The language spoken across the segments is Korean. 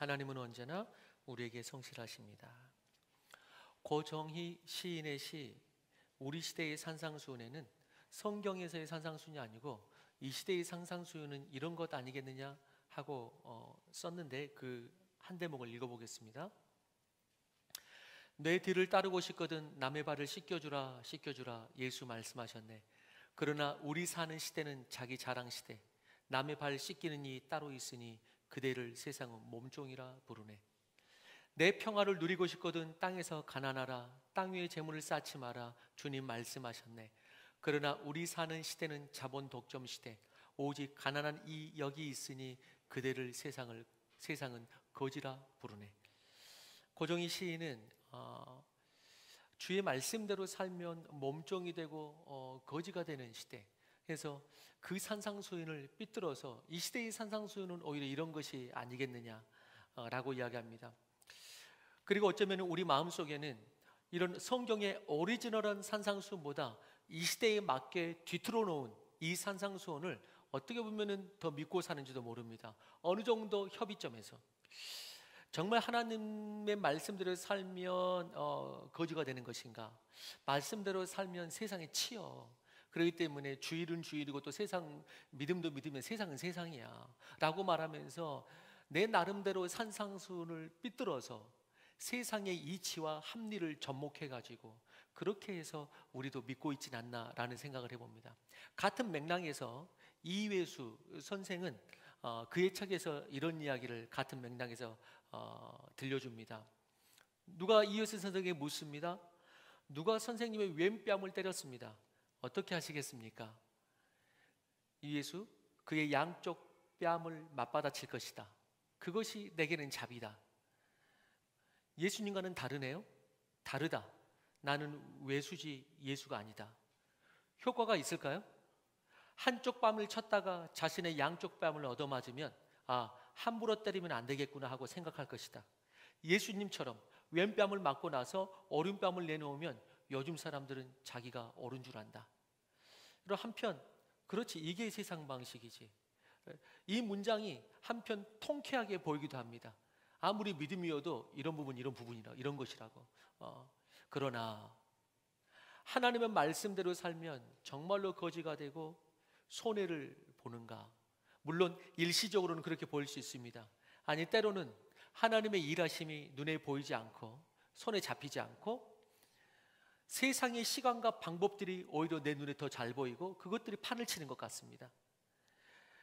하나님은 언제나 우리에게 성실하십니다. 고정희 시인의 시 우리 시대의 산상수훈에는 성경에서의 산상수훈이 아니고 이 시대의 산상수훈은 이런 것 아니겠느냐 하고 썼는데 그 한 대목을 읽어보겠습니다. 내 뒤를 따르고 싶거든 남의 발을 씻겨주라 씻겨주라 예수 말씀하셨네. 그러나 우리 사는 시대는 자기 자랑 시대. 남의 발 씻기는 이 따로 있으니 그대를 세상은 몸종이라 부르네. 내 평화를 누리고 싶거든 땅에서 가난하라. 땅 위에 재물을 쌓지 마라. 주님 말씀하셨네. 그러나 우리 사는 시대는 자본 독점 시대. 오직 가난한 이 여기 있으니 그대를 세상은 거지라 부르네. 고정희 시인은 주의 말씀대로 살면 몸종이 되고 거지가 되는 시대. 그래서 그 산상수훈을 삐뚤어서 이 시대의 산상수훈은 오히려 이런 것이 아니겠느냐라고 이야기합니다. 그리고 어쩌면 우리 마음속에는 이런 성경의 오리지널한 산상수훈보다 이 시대에 맞게 뒤틀어 놓은 이 산상수훈을 어떻게 보면 더 믿고 사는지도 모릅니다. 어느 정도 협의점에서 정말 하나님의 말씀대로 살면 거지가 되는 것인가? 말씀대로 살면 세상에 치여. 그렇기 때문에 주일은 주일이고 또 세상 믿음도 믿으면 세상은 세상이야 라고 말하면서 내 나름대로 산상수훈을 삐뚤어서 세상의 이치와 합리를 접목해가지고 그렇게 해서 우리도 믿고 있진 않나라는 생각을 해봅니다. 같은 맥락에서 이회수 선생은 그의 책에서 이런 이야기를 같은 맥락에서 들려줍니다. 누가 이회수 선생에게 묻습니다. 누가 선생님의 왼뺨을 때렸습니다. 어떻게 하시겠습니까? 이예수 그의 양쪽 뺨을 맞받아칠 것이다. 그것이 내게는 잡이다. 예수님과는 다르네요. 다르다. 나는 외수지 예수가 아니다. 효과가 있을까요? 한쪽 뺨을 쳤다가 자신의 양쪽 뺨을 얻어맞으면 함부로 때리면 안 되겠구나 하고 생각할 것이다. 예수님처럼 왼뺨을 맞고 나서 오른뺨을 내놓으면 요즘 사람들은 자기가 옳은 줄 안다. 그리고 한편 그렇지 이게 세상 방식이지. 이 문장이 한편 통쾌하게 보이기도 합니다. 아무리 믿음이어도 이런 부분이라 이런 것이라고. 그러나 하나님의 말씀대로 살면 정말로 거지가 되고 손해를 보는가? 물론 일시적으로는 그렇게 보일 수 있습니다. 아니 때로는 하나님의 일하심이 눈에 보이지 않고 손에 잡히지 않고 세상의 시간과 방법들이 오히려 내 눈에 더 잘 보이고 그것들이 판을 치는 것 같습니다.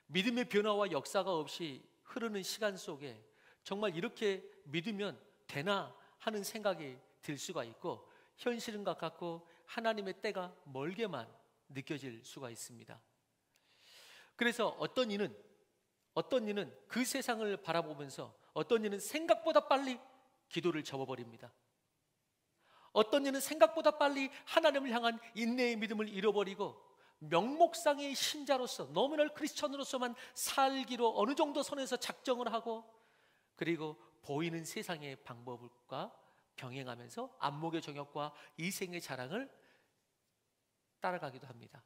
믿음의 변화와 역사가 없이 흐르는 시간 속에 정말 이렇게 믿으면 되나 하는 생각이 들 수가 있고 현실은 가깝고 하나님의 때가 멀게만 느껴질 수가 있습니다. 그래서 어떤 이는 그 세상을 바라보면서 어떤 이는 생각보다 빨리 기도를 접어버립니다. 어떤 이는 생각보다 빨리 하나님을 향한 인내의 믿음을 잃어버리고 명목상의 신자로서 노미널 크리스천으로서만 살기로 어느 정도 선에서 작정을 하고 그리고 보이는 세상의 방법과 병행하면서 안목의 정욕과 이생의 자랑을 따라가기도 합니다.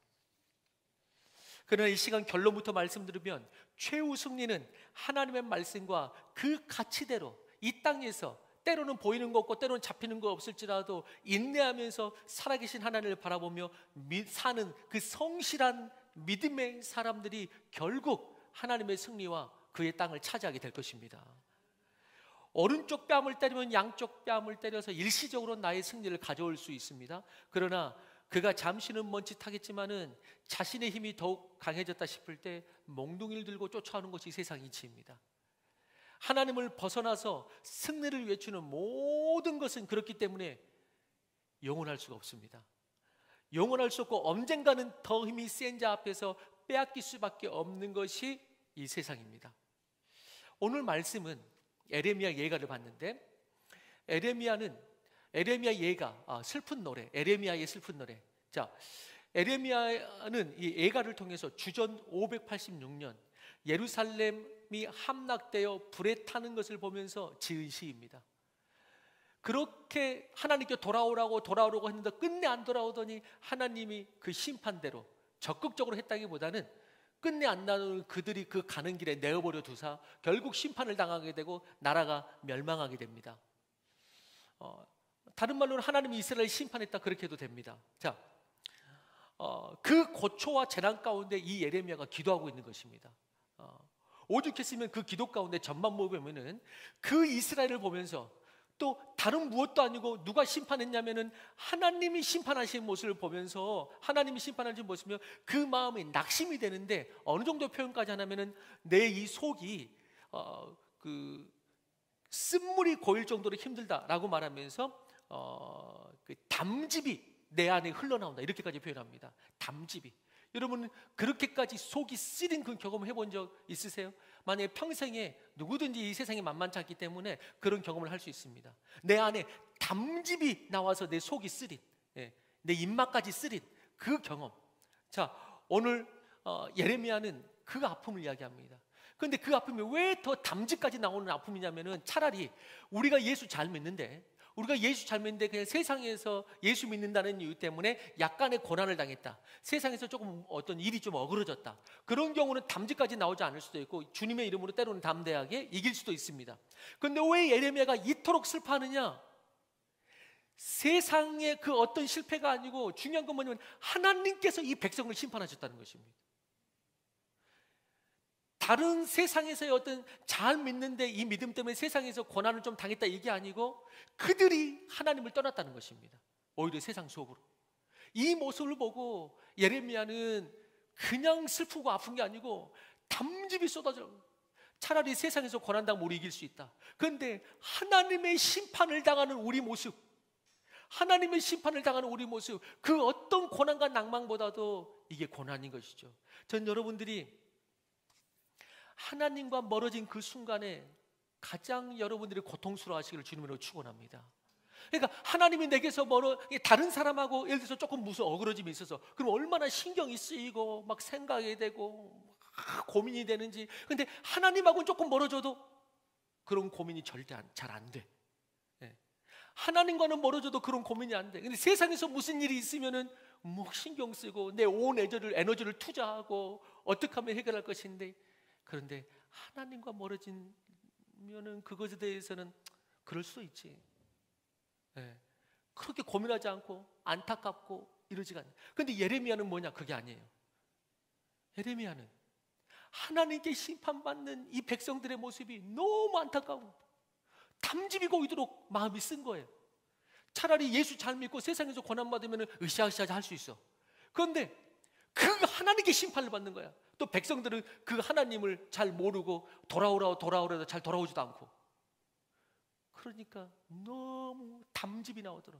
그러나 이 시간 결론부터 말씀드리면 최후 승리는 하나님의 말씀과 그 가치대로 이 땅에서 때로는 보이는 거 없고 때로는 잡히는 거 없을지라도 인내하면서 살아계신 하나님을 바라보며 사는 그 성실한 믿음의 사람들이 결국 하나님의 승리와 그의 땅을 차지하게 될 것입니다. 오른쪽 뺨을 때리면 양쪽 뺨을 때려서 일시적으로 나의 승리를 가져올 수 있습니다. 그러나 그가 잠시는 멈칫하겠지만은 자신의 힘이 더욱 강해졌다 싶을 때 몽둥이를 들고 쫓아오는 것이 세상 이치입니다. 하나님을 벗어나서 승리를 외치는 모든 것은 그렇기 때문에 영원할 수가 없습니다. 영원할 수 없고 언젠가는 더 힘이 센 자 앞에서 빼앗길 수밖에 없는 것이 이 세상입니다. 오늘 말씀은 에레미야 예가를 봤는데 에레미야 예가 슬픈 노래, 에레미야의 슬픈 노래. 자, 에레미야는 이 예가를 통해서 주전 586년 예루살렘이 함락되어 불에 타는 것을 보면서 지은 시입니다. 그렇게 하나님께 돌아오라고 했는데 끝내 안 돌아오더니 하나님이 그 심판대로 적극적으로 했다기보다는 끝내 안 나누는 그들이 그 가는 길에 내어버려 두사 결국 심판을 당하게 되고 나라가 멸망하게 됩니다. 다른 말로는 하나님이 이스라엘을 심판했다 그렇게 해도 됩니다. 자, 그 고초와 재난 가운데 이 예레미야가 기도하고 있는 것입니다. 오죽했으면 그 기도 가운데 전만 보면은 그 이스라엘을 보면서 또 다른 무엇도 아니고 누가 심판했냐면은 하나님이 심판하신 모습을 보면서 하나님이 심판하신 모습이면 그 마음이 낙심이 되는데 어느 정도 표현까지 하냐면은 내 이 속이 그 쓴물이 고일 정도로 힘들다라고 말하면서 그 담즙이 내 안에 흘러나온다 이렇게까지 표현합니다. 담즙이. 여러분 그렇게까지 속이 쓰린 그 경험을 해본 적 있으세요? 만약에 평생에 누구든지 이 세상이 만만치 않기 때문에 그런 경험을 할 수 있습니다. 내 안에 담즙이 나와서 내 속이 쓰린, 내 입맛까지 쓰린 그 경험. 자, 오늘 예레미야는 그 아픔을 이야기합니다. 그런데 그 아픔이 왜 더 담즙까지 나오는 아픔이냐면은 차라리 우리가 예수 잘 믿는데 그냥 세상에서 예수 믿는다는 이유 때문에 약간의 고난을 당했다. 세상에서 조금 어떤 일이 좀 어그러졌다. 그런 경우는 담지까지 나오지 않을 수도 있고 주님의 이름으로 때로는 담대하게 이길 수도 있습니다. 그런데 왜 예레미야가 이토록 슬퍼하느냐? 세상의 그 어떤 실패가 아니고 중요한 건 뭐냐면 하나님께서 이 백성을 심판하셨다는 것입니다. 다른 세상에서의 어떤 잘 믿는데 이 믿음 때문에 세상에서 고난을 좀 당했다 이게 아니고 그들이 하나님을 떠났다는 것입니다. 오히려 세상 속으로. 이 모습을 보고 예레미야는 그냥 슬프고 아픈 게 아니고 담즙이 쏟아져. 차라리 세상에서 고난 당하면 우리 이길 수 있다. 그런데 하나님의 심판을 당하는 우리 모습, 하나님의 심판을 당하는 우리 모습, 그 어떤 고난과 낭망보다도 이게 고난인 것이죠. 전 여러분들이 하나님과 멀어진 그 순간에 가장 여러분들이 고통스러워하시기를 주님으로 축원합니다. 그러니까 하나님이 내게서 다른 사람하고 예를 들어서 조금 무슨 어그러짐이 있어서 그럼 얼마나 신경이 쓰이고 막 생각이 되고 고민이 되는지. 근데 하나님하고는 조금 멀어져도 그런 고민이 절대 잘 안 돼. 하나님과는 멀어져도 그런 고민이 안 돼. 근데 세상에서 무슨 일이 있으면은 뭐 신경 쓰고 내 온 에너지를 투자하고 어떻게 하면 해결할 것인데, 그런데 하나님과 멀어지면은 그것에 대해서는 그럴 수도 있지. 그렇게 고민하지 않고 안타깝고 이러지가 않아요. 그런데 예레미야는 뭐냐? 그게 아니에요. 예레미야는 하나님께 심판받는 이 백성들의 모습이 너무 안타까워. 담즙이 고이도록 마음이 쓴 거예요. 차라리 예수 잘 믿고 세상에서 고난받으면 으쌰으쌰 할 수 있어. 그런데 그 하나님께 심판을 받는 거야. 또 백성들은 그 하나님을 잘 모르고 돌아오라도 잘 돌아오지도 않고. 그러니까 너무 담즙이 나오더라.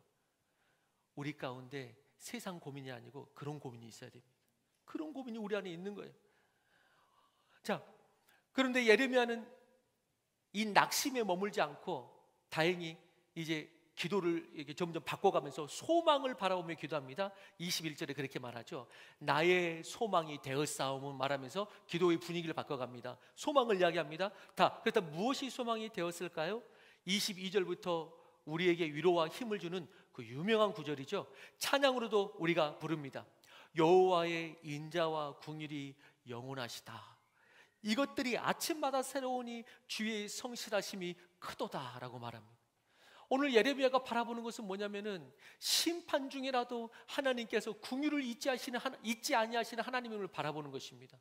우리 가운데 세상 고민이 아니고 그런 고민이 있어야 됩니다. 그런 고민이 우리 안에 있는 거예요. 자, 그런데 예레미야는 이 낙심에 머물지 않고 다행히 이제 기도를 이렇게 점점 바꿔가면서 소망을 바라보며 기도합니다. 21절에 그렇게 말하죠. 나의 소망이 되었사오면 말하면서 기도의 분위기를 바꿔갑니다. 소망을 이야기합니다. 그렇다 무엇이 소망이 되었을까요? 22절부터 우리에게 위로와 힘을 주는 그 유명한 구절이죠. 찬양으로도 우리가 부릅니다. 여호와의 인자와 긍휼이 영원하시다. 이것들이 아침마다 새로우니 주의 성실하심이 크도다라고 말합니다. 오늘 예레미야가 바라보는 것은 뭐냐면은 심판 중이라도 하나님께서 긍휼을 잊지 아니하시는 하나님을 바라보는 것입니다.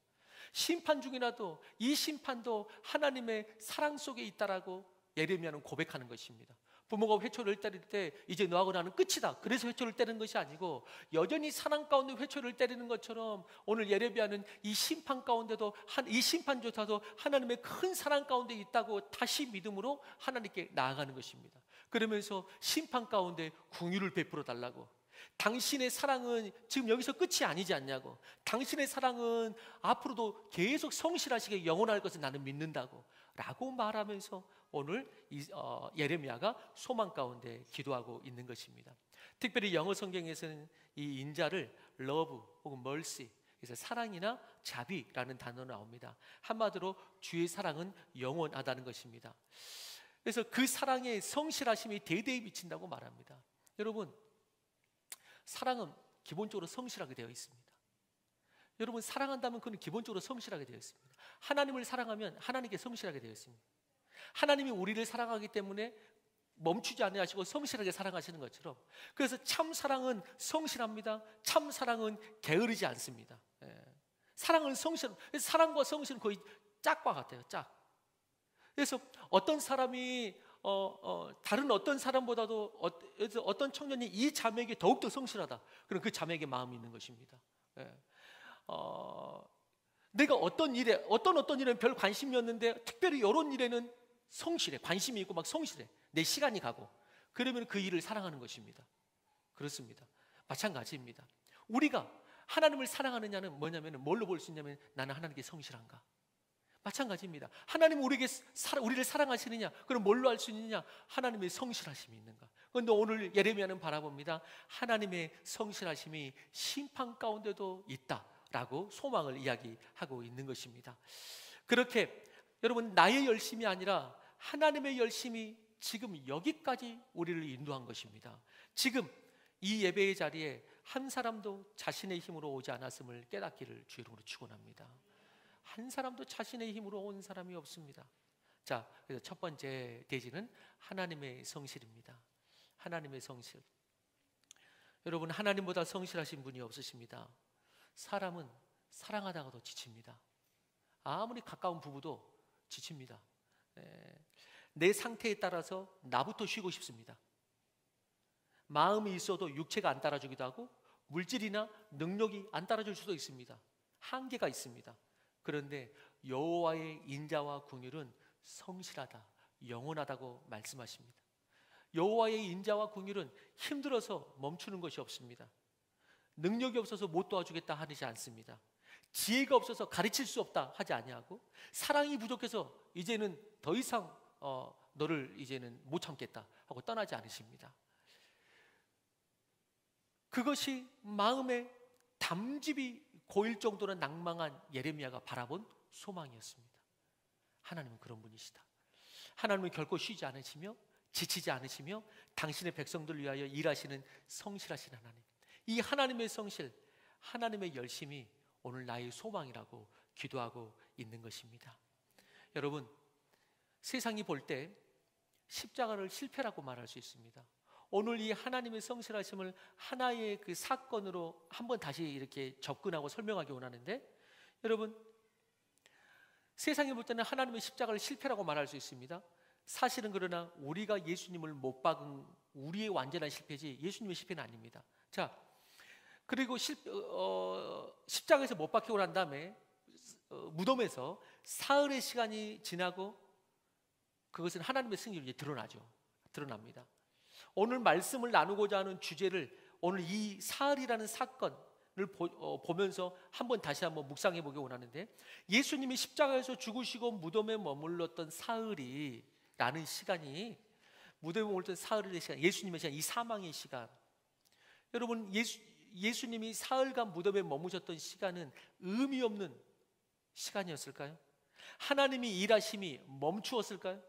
심판 중이라도 이 심판도 하나님의 사랑 속에 있다라고 예레미야는 고백하는 것입니다. 부모가 회초를 때릴 때 이제 너하고 나는 끝이다. 그래서 회초를 때리는 것이 아니고 여전히 사랑 가운데 회초를 때리는 것처럼 오늘 예레미야는 이 심판 가운데도 이 심판조차도 하나님의 큰 사랑 가운데 있다고 다시 믿음으로 하나님께 나아가는 것입니다. 그러면서 심판 가운데 긍휼을 베풀어 달라고. 당신의 사랑은 지금 여기서 끝이 아니지 않냐고. 당신의 사랑은 앞으로도 계속 성실하시게 영원할 것을 나는 믿는다고 라고 말하면서 오늘 예레미야가 소망 가운데 기도하고 있는 것입니다. 특별히 영어 성경에서는 이 인자를 love 혹은 mercy, 그래서 사랑이나 자비라는 단어가 나옵니다. 한마디로 주의 사랑은 영원하다는 것입니다. 그래서 그 사랑의 성실하심이 대대히 미친다고 말합니다. 여러분, 사랑은 기본적으로 성실하게 되어 있습니다. 여러분, 사랑한다면 그는 기본적으로 성실하게 되어 있습니다. 하나님을 사랑하면 하나님께 성실하게 되어 있습니다. 하나님이 우리를 사랑하기 때문에 멈추지 아니하시고 성실하게 사랑하시는 것처럼, 그래서 참 사랑은 성실합니다. 참 사랑은 게으르지 않습니다. 사랑은 성실, 사랑과 성실은 거의 짝과 같아요. 짝. 그래서 어떤 사람이 다른 어떤 사람보다도 어떤 청년이 이 자매에게 더욱더 성실하다, 그럼 그 자매에게 마음이 있는 것입니다. 내가 어떤 일에는 별 관심이었는데 특별히 이런 일에는 성실해, 관심이 있고 막 성실해, 내 시간이 가고, 그러면 그 일을 사랑하는 것입니다. 그렇습니다. 마찬가지입니다. 우리가 하나님을 사랑하느냐는 뭐냐면, 뭘로 볼 수 있냐면, 나는 하나님께 성실한가. 마찬가지입니다. 하나님 우리를 사랑하시느냐, 그럼 뭘로 알 수 있느냐? 하나님의 성실하심이 있는가. 그런데 오늘 예레미야는 바라봅니다. 하나님의 성실하심이 심판 가운데도 있다라고 소망을 이야기하고 있는 것입니다. 그렇게 여러분, 나의 열심이 아니라 하나님의 열심이 지금 여기까지 우리를 인도한 것입니다. 지금 이 예배의 자리에 한 사람도 자신의 힘으로 오지 않았음을 깨닫기를 주의 이름으로 축원합니다. 한 사람도 자신의 힘으로 온 사람이 없습니다. 자, 그래서 첫 번째 대지는 하나님의 성실입니다. 하나님의 성실. 여러분, 하나님보다 성실하신 분이 없으십니다. 사람은 사랑하다가도 지칩니다. 아무리 가까운 부부도 지칩니다. 내 상태에 따라서 나부터 쉬고 싶습니다. 마음이 있어도 육체가 안 따라주기도 하고, 물질이나 능력이 안 따라줄 수도 있습니다. 한계가 있습니다. 그런데 여호와의 인자와 긍휼은 성실하다, 영원하다고 말씀하십니다. 여호와의 인자와 긍휼은 힘들어서 멈추는 것이 없습니다. 능력이 없어서 못 도와주겠다 하지 않습니다. 지혜가 없어서 가르칠 수 없다 하지 아니하고, 사랑이 부족해서 이제는 더 이상 너를 이제는 못 참겠다 하고 떠나지 않으십니다. 그것이 마음에 담즙이 고일 정도로 낭망한 예레미야가 바라본 소망이었습니다. 하나님은 그런 분이시다. 하나님은 결코 쉬지 않으시며 지치지 않으시며 당신의 백성들을 위하여 일하시는 성실하신 하나님. 이 하나님의 성실, 하나님의 열심이 오늘 나의 소망이라고 기도하고 있는 것입니다. 여러분, 세상이 볼 때 십자가를 실패라고 말할 수 있습니다. 오늘 이 하나님의 성실하심을 하나의 그 사건으로 한번 다시 이렇게 접근하고 설명하기 원하는데, 여러분, 세상이 볼 때는 하나님의 십자가를 실패라고 말할 수 있습니다. 사실은 그러나 우리가 예수님을 못 박은 우리의 완전한 실패지 예수님의 실패는 아닙니다. 자, 그리고 십자가에서 못 박히고 난 다음에 무덤에서 사흘의 시간이 지나고, 그것은 하나님의 승리로 이제 드러납니다. 오늘 말씀을 나누고자 하는 주제를 오늘 이 사흘이라는 사건을 보면서 다시 한번 묵상해 보기 원하는데, 예수님이 십자가에서 죽으시고 무덤에 머물렀던 사흘이라는 시간이, 무덤에 머물렀던 사흘의 시간, 예수님의 시간, 이 사망의 시간, 여러분, 예수님이 사흘간 무덤에 머무셨던 시간은 의미 없는 시간이었을까요? 하나님이 일하심이 멈추었을까요?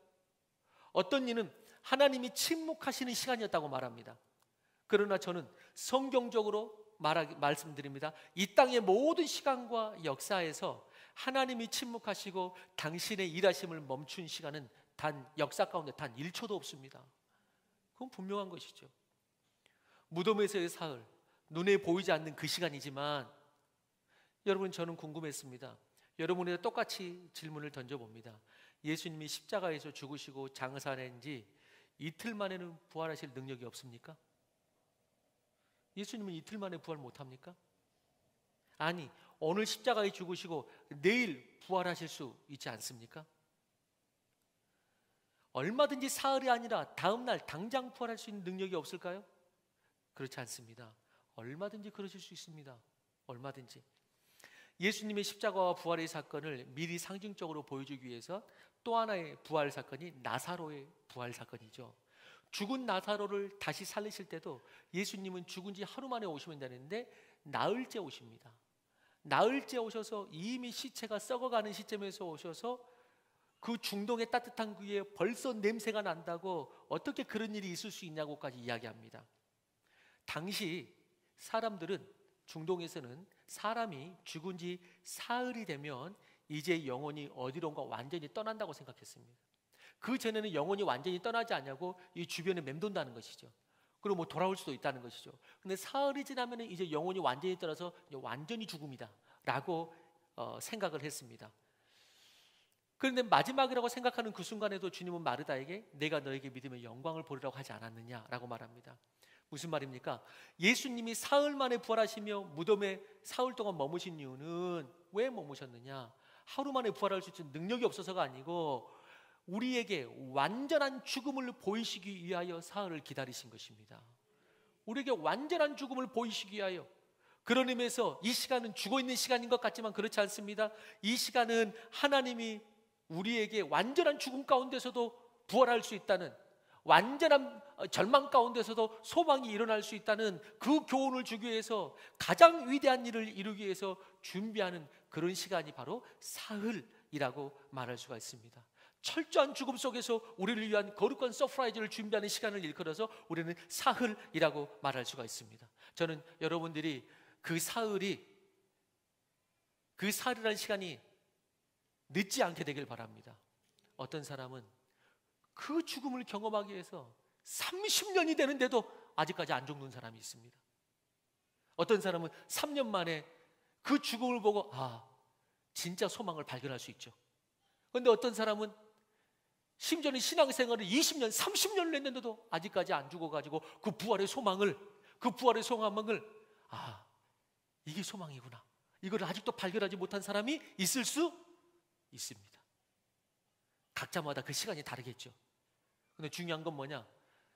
어떤 이는 하나님이 침묵하시는 시간이었다고 말합니다. 그러나 저는 성경적으로 말씀드립니다. 이 땅의 모든 시간과 역사에서 하나님이 침묵하시고 당신의 일하심을 멈춘 시간은 역사 가운데 단 1초도 없습니다. 그건 분명한 것이죠. 무덤에서의 사흘, 눈에 보이지 않는 그 시간이지만, 여러분, 저는 궁금했습니다. 여러분에게 똑같이 질문을 던져봅니다. 예수님이 십자가에서 죽으시고 장사한 지 이틀 만에는 부활하실 능력이 없습니까? 예수님은 이틀 만에 부활 못합니까? 아니, 오늘 십자가에 죽으시고 내일 부활하실 수 있지 않습니까? 얼마든지 사흘이 아니라 다음 날 당장 부활할 수 있는 능력이 없을까요? 그렇지 않습니다. 얼마든지 그러실 수 있습니다. 얼마든지. 예수님의 십자가와 부활의 사건을 미리 상징적으로 보여주기 위해서 또 하나의 부활 사건이 나사로의 부활 사건이죠. 죽은 나사로를 다시 살리실 때도 예수님은 죽은 지 하루 만에 오시면 되는데 나흘째 오십니다. 나흘째 오셔서 이미 시체가 썩어가는 시점에서 오셔서 그 중동의 따뜻한 그에 벌써 냄새가 난다고 어떻게 그런 일이 있을 수 있냐고까지 이야기합니다. 당시 사람들은, 중동에서는 사람이 죽은 지 사흘이 되면 이제 영혼이 어디론가 완전히 떠난다고 생각했습니다. 그 전에는 영혼이 완전히 떠나지 않냐고 이 주변에 맴돈다는 것이죠. 그리고 뭐 돌아올 수도 있다는 것이죠. 근데 사흘이 지나면 이제 영혼이 완전히 떠나서 완전히 죽음이다 라고 생각을 했습니다. 그런데 마지막이라고 생각하는 그 순간에도 주님은 마르다에게 내가 너에게 믿으면 영광을 보리라고 하지 않았느냐라고 말합니다. 무슨 말입니까? 예수님이 사흘 만에 부활하시며 무덤에 사흘 동안 머무신 이유는 왜 머무셨느냐? 하루 만에 부활할 수 있는 능력이 없어서가 아니고 우리에게 완전한 죽음을 보이시기 위하여 사흘을 기다리신 것입니다. 우리에게 완전한 죽음을 보이시기 위하여. 그런 의미에서 이 시간은 죽어있는 시간인 것 같지만 그렇지 않습니다. 이 시간은 하나님이 우리에게 완전한 죽음 가운데서도 부활할 수 있다는, 완전한 절망 가운데서도 소망이 일어날 수 있다는 그 교훈을 주기 위해서 가장 위대한 일을 이루기 위해서 준비하는 그런 시간이 바로 사흘이라고 말할 수가 있습니다. 철저한 죽음 속에서 우리를 위한 거룩한 서프라이즈를 준비하는 시간을 일컬어서 우리는 사흘이라고 말할 수가 있습니다. 저는 여러분들이 그 사흘이라는 시간이 늦지 않게 되길 바랍니다. 어떤 사람은 그 죽음을 경험하기 위해서 30년이 되는데도 아직까지 안 죽는 사람이 있습니다. 어떤 사람은 3년 만에 그 죽음을 보고 진짜 소망을 발견할 수 있죠. 그런데 어떤 사람은 심지어는 신앙생활을 20년, 30년을 했는데도 아직까지 안 죽어가지고 그 부활의 소망을 이게 소망이구나, 이걸 아직도 발견하지 못한 사람이 있을 수 있습니다. 각자마다 그 시간이 다르겠죠. 근데 중요한 건 뭐냐?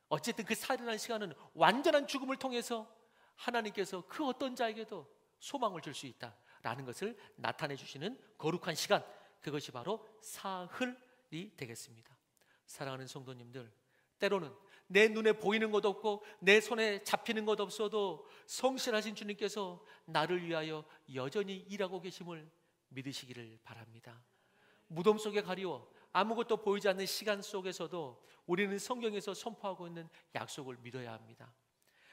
어쨌든 그 살인하는 시간은 완전한 죽음을 통해서 하나님께서 그 어떤 자에게도 소망을 줄 수 있다라는 것을 나타내 주시는 거룩한 시간, 그것이 바로 사흘이 되겠습니다. 사랑하는 성도님들, 때로는 내 눈에 보이는 것 없고 내 손에 잡히는 것 없어도 성실하신 주님께서 나를 위하여 여전히 일하고 계심을 믿으시기를 바랍니다. 무덤 속에 가리워 아무것도 보이지 않는 시간 속에서도 우리는 성경에서 선포하고 있는 약속을 믿어야 합니다.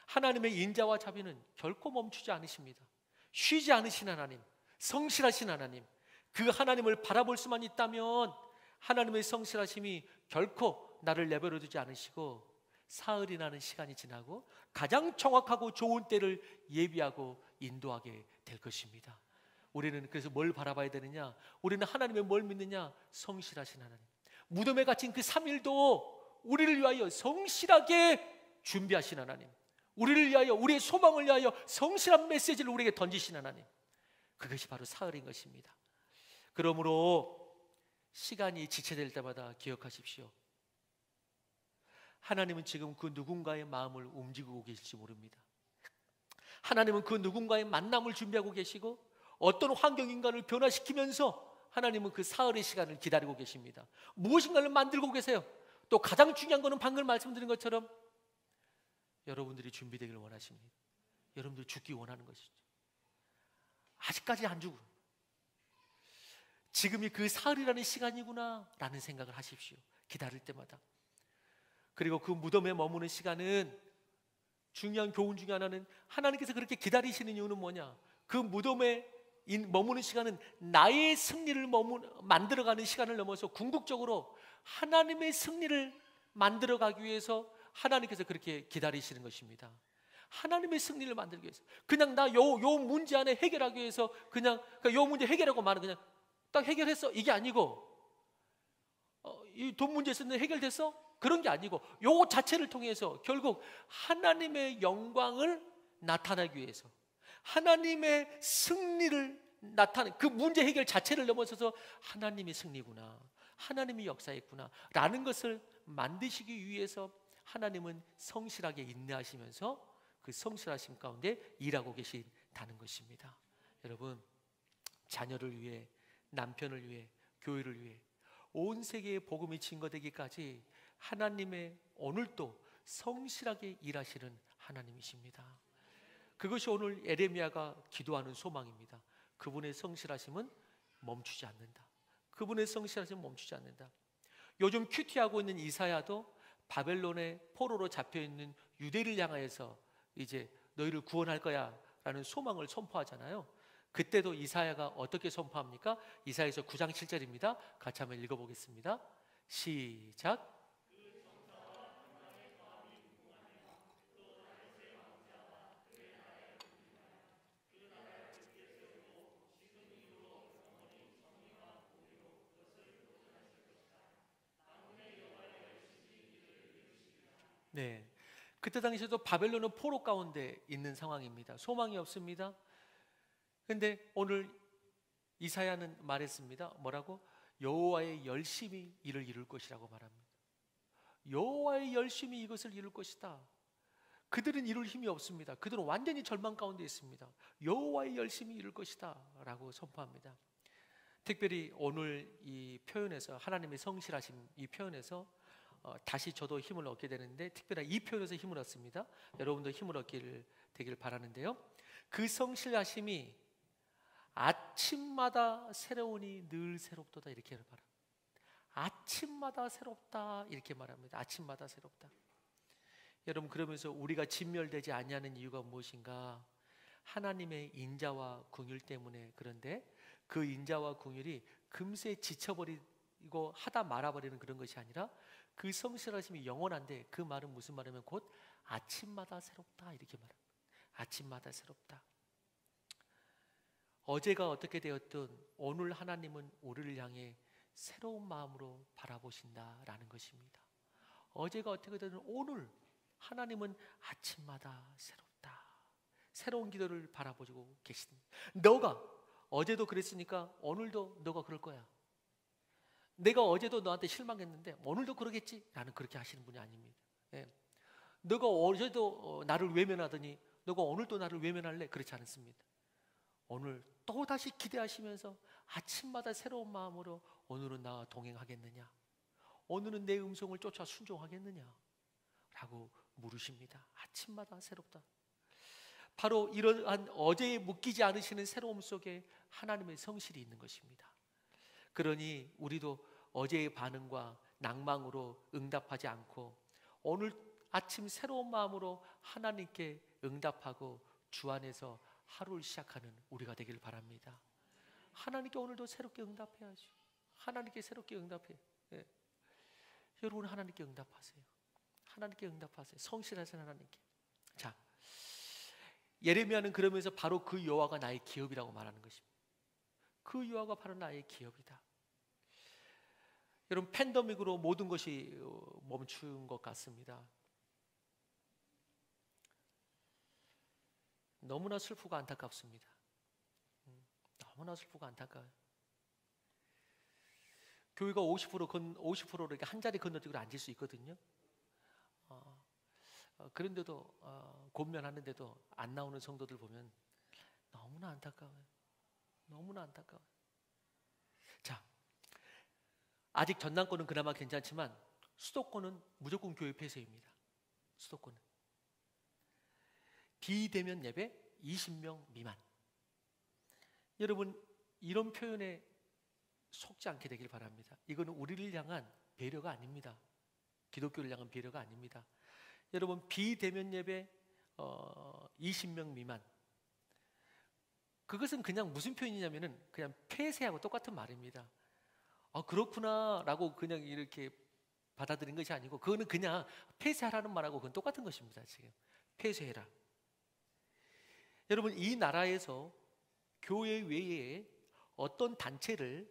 하나님의 인자와 자비는 결코 멈추지 않으십니다. 쉬지 않으신 하나님, 성실하신 하나님, 그 하나님을 바라볼 수만 있다면 하나님의 성실하심이 결코 나를 내버려 두지 않으시고 사흘이라는 시간이 지나고 가장 정확하고 좋은 때를 예비하고 인도하게 될 것입니다. 우리는 그래서 뭘 바라봐야 되느냐? 우리는 하나님의 뭘 믿느냐? 성실하신 하나님. 무덤에 갇힌 그 3일도 우리를 위하여 성실하게 준비하신 하나님, 우리를 위하여, 우리의 소망을 위하여 성실한 메시지를 우리에게 던지신 하나님, 그것이 바로 사흘인 것입니다. 그러므로 시간이 지체될 때마다 기억하십시오. 하나님은 지금 그 누군가의 마음을 움직이고 계실지 모릅니다. 하나님은 그 누군가의 만남을 준비하고 계시고 어떤 환경인가를 변화시키면서 하나님은 그 사흘의 시간을 기다리고 계십니다. 무엇인가를 만들고 계세요. 또 가장 중요한 것은 방금 말씀드린 것처럼 여러분들이 준비되기를 원하십니다. 여러분들이 죽기 원하는 것이죠. 아직까지 안 죽은, 지금이 그 사흘이라는 시간이구나 라는 생각을 하십시오. 기다릴 때마다. 그리고 그 무덤에 머무는 시간은, 중요한 교훈 중에 하나는 하나님께서 그렇게 기다리시는 이유는 뭐냐? 그 무덤에 머무는 시간은 나의 승리를 만들어가는 시간을 넘어서 궁극적으로 하나님의 승리를 만들어가기 위해서 하나님께서 그렇게 기다리시는 것입니다. 하나님의 승리를 만들기 위해서, 그냥 나 요 문제 안에 해결하기 위해서 그냥 요 문제 해결하고 말은 그냥 딱 해결했어, 이게 아니고, 이 돈 문제 있었는데 해결됐어? 그런 게 아니고, 요 자체를 통해서 결국 하나님의 영광을 나타내기 위해서, 하나님의 승리를 나타내, 그 문제 해결 자체를 넘어서서 하나님의 승리구나, 하나님의 역사였구나 라는 것을 만드시기 위해서 하나님은 성실하게 인내하시면서 그 성실하심 가운데 일하고 계신다는 것입니다. 여러분, 자녀를 위해, 남편을 위해, 교회를 위해 온 세계에 복음이 증거되기까지 하나님의 오늘도 성실하게 일하시는 하나님이십니다. 그것이 오늘 에레미야가 기도하는 소망입니다. 그분의 성실하심은 멈추지 않는다. 그분의 성실하심은 멈추지 않는다. 요즘 큐티하고 있는 이사야도 바벨론의 포로로 잡혀있는 유대를 향하여서 이제 너희를 구원할 거야 라는 소망을 선포하잖아요. 그때도 이사야가 어떻게 선포합니까? 이사야서 9장 7절입니다. 같이 한번 읽어보겠습니다. 시작. 네, 그때 당시에도 바벨론은 포로 가운데 있는 상황입니다. 소망이 없습니다. 근데 오늘 이사야는 말했습니다. 뭐라고? 여호와의 열심히 이를 이룰 것이라고 말합니다. 여호와의 열심히 이것을 이룰 것이다. 그들은 이룰 힘이 없습니다. 그들은 완전히 절망 가운데 있습니다. 여호와의 열심히 이룰 것이다 라고 선포합니다. 특별히 오늘 이 표현에서, 하나님의 성실하심 이 표현에서 다시 저도 힘을 얻게 되는데, 특별히 이 표현에서 힘을 얻습니다. 여러분도 힘을 얻길 되길 바라는데요, 그 성실하심이 아침마다 새로우니 늘 새롭도다 이렇게 말합니다. 아침마다 새롭다 이렇게 말합니다. 아침마다 새롭다. 여러분, 그러면서 우리가 진멸되지 아니하는 이유가 무엇인가? 하나님의 인자와 긍휼 때문에. 그런데 그 인자와 긍휼이 금세 지쳐버리고 하다 말아버리는 그런 것이 아니라 그 성실하심이 영원한데, 그 말은 무슨 말이냐면 곧 아침마다 새롭다 이렇게 말합니다. 아침마다 새롭다. 어제가 어떻게 되었든 오늘 하나님은 우리를 향해 새로운 마음으로 바라보신다라는 것입니다. 어제가 어떻게 되든 오늘 하나님은 아침마다 새롭다. 새로운 기도를 바라보고 계십니다. 너가 어제도 그랬으니까 오늘도 너가 그럴 거야. 내가 어제도 너한테 실망했는데 오늘도 그러겠지? 라는, 그렇게 하시는 분이 아닙니다. 예. 너가 어제도 나를 외면하더니 너가 오늘도 나를 외면할래? 그렇지 않습니다. 오늘 또다시 기대하시면서 아침마다 새로운 마음으로 오늘은 나와 동행하겠느냐? 오늘은 내 음성을 쫓아 순종하겠느냐? 라고 물으십니다. 아침마다 새롭다. 바로 이러한 어제에 묶이지 않으시는 새로움 속에 하나님의 성실이 있는 것입니다. 그러니 우리도 어제의 반응과 낭망으로 응답하지 않고 오늘 아침 새로운 마음으로 하나님께 응답하고 주 안에서 하루를 시작하는 우리가 되길 바랍니다. 하나님께 오늘도 새롭게 응답해야죠. 하나님께 새롭게 응답해. 예. 여러분, 하나님께 응답하세요. 하나님께 응답하세요. 성실하신 하나님께. 자, 예레미야는 그러면서 바로 그 여호와가 나의 기업이라고 말하는 것입니다. 그 여호와가 바로 나의 기업이다. 여러분, 팬데믹으로 모든 것이 멈춘 것 같습니다. 너무나 슬프고 안타깝습니다. 너무나 슬프고 안타까워요. 교회가 50%로 이렇게 한 자리 건너뛰고 앉을 수 있거든요. 그런데도 권면하는데도 안 나오는 성도들 보면 너무나 안타까워요. 너무나 안타까워요. 자, 아직 전남권은 그나마 괜찮지만 수도권은 무조건 교회 폐쇄입니다. 수도권은 비대면 예배 20명 미만. 여러분, 이런 표현에 속지 않게 되길 바랍니다. 이거는 우리를 향한 배려가 아닙니다. 기독교를 향한 배려가 아닙니다. 여러분, 비대면 예배 20명 미만, 그것은 그냥 무슨 표현이냐면은 그냥 폐쇄하고 똑같은 말입니다. 그렇구나 라고 그냥 이렇게 받아들인 것이 아니고, 그거는 그냥 폐쇄하라는 말하고 그건 똑같은 것입니다. 지금 폐쇄해라. 여러분, 이 나라에서 교회 외에 어떤 단체를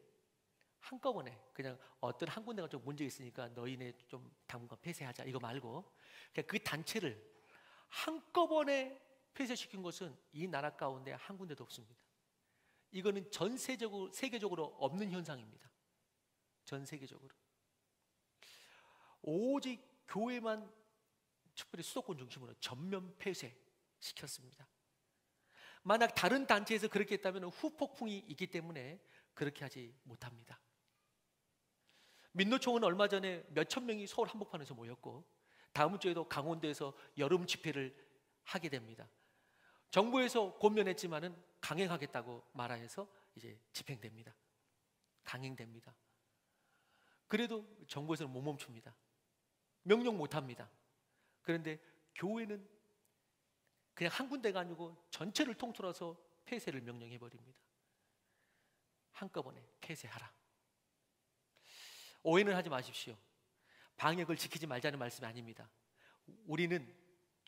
한꺼번에 그냥 어떤 한 군데가 좀 문제 있으니까 너희네 좀 당분간 폐쇄하자 이거 말고, 그냥 그 단체를 한꺼번에 폐쇄시킨 것은 이 나라 가운데 한 군데도 없습니다. 이거는 전 세계적으로 없는 현상입니다. 전 세계적으로 오직 교회만, 특별히 수도권 중심으로 전면 폐쇄시켰습니다. 만약 다른 단체에서 그렇게 했다면 후폭풍이 있기 때문에 그렇게 하지 못합니다. 민노총은 얼마 전에 몇천 명이 서울 한복판에서 모였고, 다음 주에도 강원도에서 여름 집회를 하게 됩니다. 정부에서 권면했지만은 강행하겠다고 말하여서 이제 집행됩니다. 강행됩니다. 그래도 정부에서는 못 멈춥니다. 명령 못합니다. 그런데 교회는 그냥 한 군데가 아니고 전체를 통틀어서 폐쇄를 명령해 버립니다. 한꺼번에 폐쇄하라. 오해는 하지 마십시오. 방역을 지키지 말자는 말씀이 아닙니다. 우리는,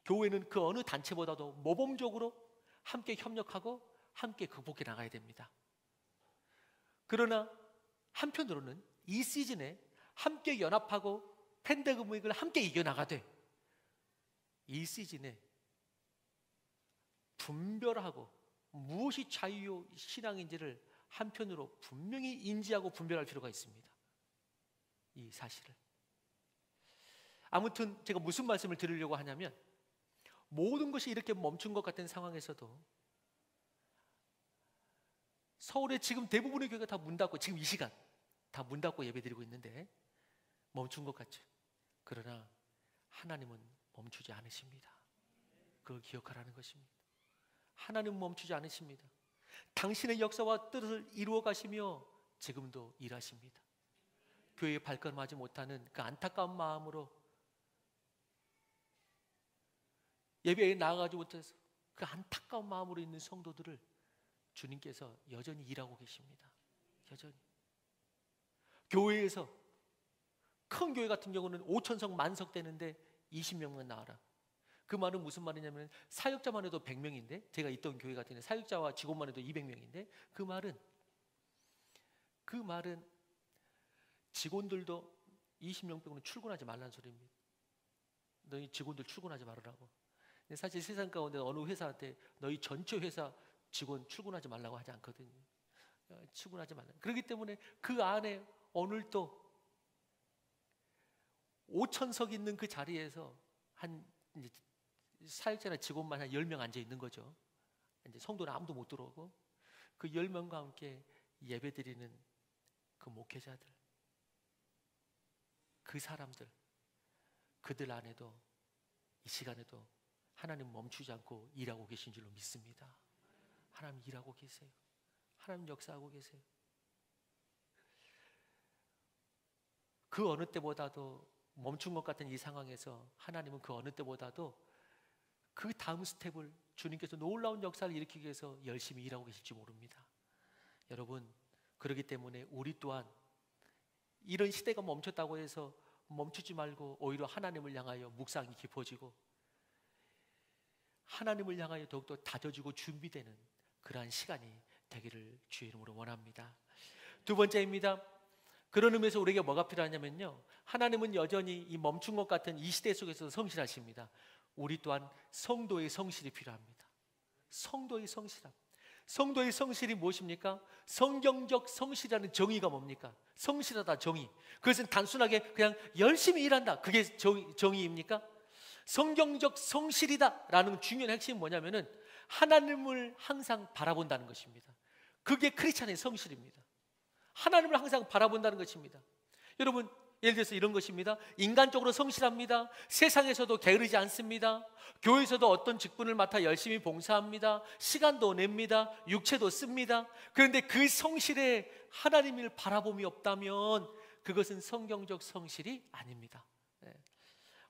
교회는 그 어느 단체보다도 모범적으로 함께 협력하고 함께 극복해 나가야 됩니다. 그러나 한편으로는 이 시즌에 함께 연합하고 팬데믹을 함께 이겨나가되, 이 시즌에 분별하고 무엇이 자유요 신앙인지를 한편으로 분명히 인지하고 분별할 필요가 있습니다. 이 사실을. 아무튼 제가 무슨 말씀을 드리려고 하냐면, 모든 것이 이렇게 멈춘 것 같은 상황에서도 서울에 지금 대부분의 교회가 다 문 닫고, 지금 이 시간 다 문 닫고 예배드리고 있는데 멈춘 것 같죠. 그러나 하나님은 멈추지 않으십니다. 그걸 기억하라는 것입니다. 하나님은 멈추지 않으십니다. 당신의 역사와 뜻을 이루어 가시며 지금도 일하십니다. 교회에 발걸음하지 못하는 그 안타까운 마음으로, 예배에 나아가지 못해서 그 안타까운 마음으로 있는 성도들을 주님께서 여전히 일하고 계십니다. 여전히. 교회에서 큰 교회 같은 경우는 5,000석 만석 되는데 20명만 나와라. 그 말은 무슨 말이냐면, 사역자만 해도 100명인데, 제가 있던 교회 같은 경우는 사역자와 직원만 해도 200명인데, 그 말은 직원들도 20명 빼고는 출근하지 말라는 소리입니다. 너희 직원들 출근하지 말으라고. 근데 사실 세상 가운데 어느 회사한테 너희 전체 회사 직원 출근하지 말라고 하지 않거든요. 출근하지 말라. 그렇기 때문에 그 안에 오늘도 5,000석 있는 그 자리에서 한 이제 사역자나 직원만 한 10명 앉아 있는 거죠. 이제 성도는 아무도 못 들어오고, 그 10명과 함께 예배드리는 그 목회자들, 그 사람들, 그들 안에도 이 시간에도 하나님 멈추지 않고 일하고 계신 줄로 믿습니다. 하나님 일하고 계세요. 하나님 역사하고 계세요. 그 어느 때보다도 멈춘 것 같은 이 상황에서 하나님은 그 어느 때보다도 그 다음 스텝을 주님께서 놀라운 역사를 일으키기 위해서 열심히 일하고 계실지 모릅니다. 여러분, 그렇기 때문에 우리 또한 이런 시대가 멈췄다고 해서 멈추지 말고 오히려 하나님을 향하여 묵상이 깊어지고 하나님을 향하여 더욱더 다져지고 준비되는 그러한 시간이 되기를 주의 이름으로 원합니다. 두 번째입니다. 그런 의미에서 우리에게 뭐가 필요하냐면요, 하나님은 여전히 이 멈춘 것 같은 이 시대 속에서 성실하십니다. 우리 또한 성도의 성실이 필요합니다. 성도의 성실함. 성도의 성실이 무엇입니까? 성경적 성실이라는 정의가 뭡니까? 성실하다, 정의. 그것은 단순하게 그냥 열심히 일한다, 그게 정의입니까? 성경적 성실이다 라는 중요한 핵심은 뭐냐면은 하나님을 항상 바라본다는 것입니다. 그게 크리스찬의 성실입니다. 하나님을 항상 바라본다는 것입니다. 여러분, 예를 들어서 이런 것입니다. 인간적으로 성실합니다. 세상에서도 게으르지 않습니다. 교회에서도 어떤 직분을 맡아 열심히 봉사합니다. 시간도 냅니다. 육체도 씁니다. 그런데 그 성실에 하나님을 바라봄이 없다면 그것은 성경적 성실이 아닙니다.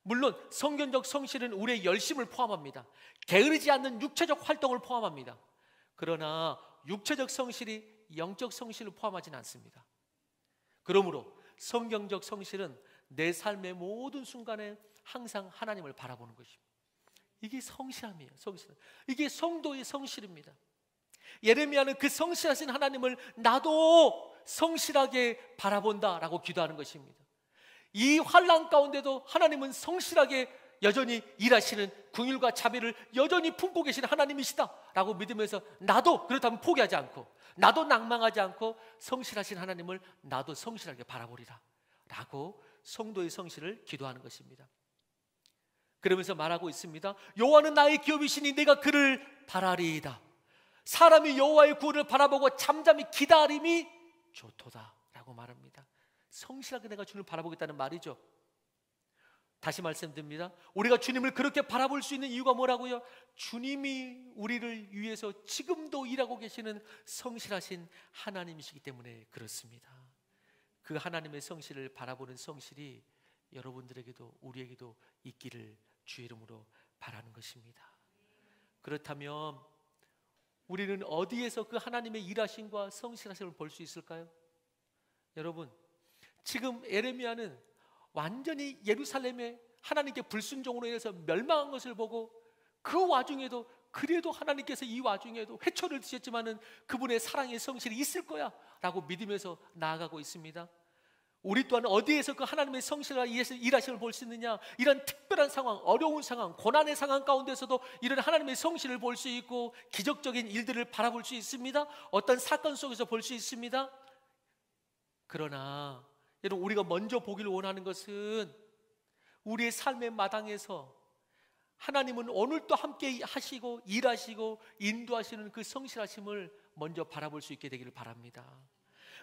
물론 성경적 성실은 우리의 열심을 포함합니다. 게으르지 않는 육체적 활동을 포함합니다. 그러나 육체적 성실이 영적 성실을 포함하지는 않습니다. 그러므로 성경적 성실은 내 삶의 모든 순간에 항상 하나님을 바라보는 것입니다. 이게 성실함이에요. 성실. 이게 성도의 성실입니다. 예레미야는 그 성실하신 하나님을 나도 성실하게 바라본다라고 기도하는 것입니다. 이 환난 가운데도 하나님은 성실하게 여전히 일하시는 긍휼과 자비를 여전히 품고 계시는 하나님이시다라고 믿으면서 나도 그렇다면 포기하지 않고, 나도 낭망하지 않고 성실하신 하나님을 나도 성실하게 바라보리라 라고 성도의 성실을 기도하는 것입니다. 그러면서 말하고 있습니다. 여호와는 나의 기업이시니 내가 그를 바라리이다. 사람이 여호와의 구원을 바라보고 잠잠히 기다림이 좋도다 라고 말합니다. 성실하게 내가 주님을 바라보겠다는 말이죠. 다시 말씀드립니다. 우리가 주님을 그렇게 바라볼 수 있는 이유가 뭐라고요? 주님이 우리를 위해서 지금도 일하고 계시는 성실하신 하나님이시기 때문에 그렇습니다. 그 하나님의 성실을 바라보는 성실이 여러분들에게도 우리에게도 있기를 주의 이름으로 바라는 것입니다. 그렇다면 우리는 어디에서 그 하나님의 일하심과 성실하심을 볼 수 있을까요? 여러분, 지금 에레미야는 완전히 예루살렘에 하나님께 불순종으로 인해서 멸망한 것을 보고, 그 와중에도 그래도 하나님께서 이 와중에도 회초를 드셨지만은 그분의 사랑의 성실이 있을 거야 라고 믿으면서 나아가고 있습니다. 우리 또한 어디에서 그 하나님의 성실과 일하심을 볼 수 있느냐? 이런 특별한 상황, 어려운 상황, 고난의 상황 가운데서도 이런 하나님의 성실을 볼 수 있고 기적적인 일들을 바라볼 수 있습니다. 어떤 사건 속에서 볼 수 있습니다. 그러나 여러분, 우리가 먼저 보기를 원하는 것은 우리의 삶의 마당에서 하나님은 오늘도 함께 하시고 일하시고 인도하시는 그 성실하심을 먼저 바라볼 수 있게 되기를 바랍니다.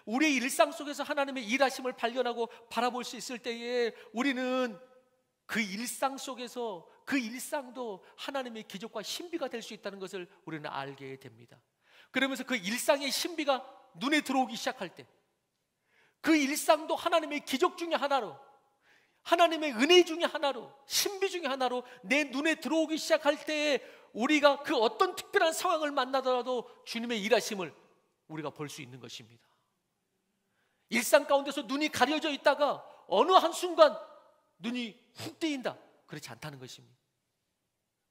우리의 일상 속에서 하나님의 일하심을 발견하고 바라볼 수 있을 때에 우리는 그 일상 속에서 그 일상도 하나님의 기적과 신비가 될 수 있다는 것을 우리는 알게 됩니다. 그러면서 그 일상의 신비가 눈에 들어오기 시작할 때, 그 일상도 하나님의 기적 중에 하나로, 하나님의 은혜 중에 하나로, 신비 중에 하나로 내 눈에 들어오기 시작할 때에 우리가 그 어떤 특별한 상황을 만나더라도 주님의 일하심을 우리가 볼 수 있는 것입니다. 일상 가운데서 눈이 가려져 있다가 어느 한순간 눈이 훅 뜨인다, 그렇지 않다는 것입니다.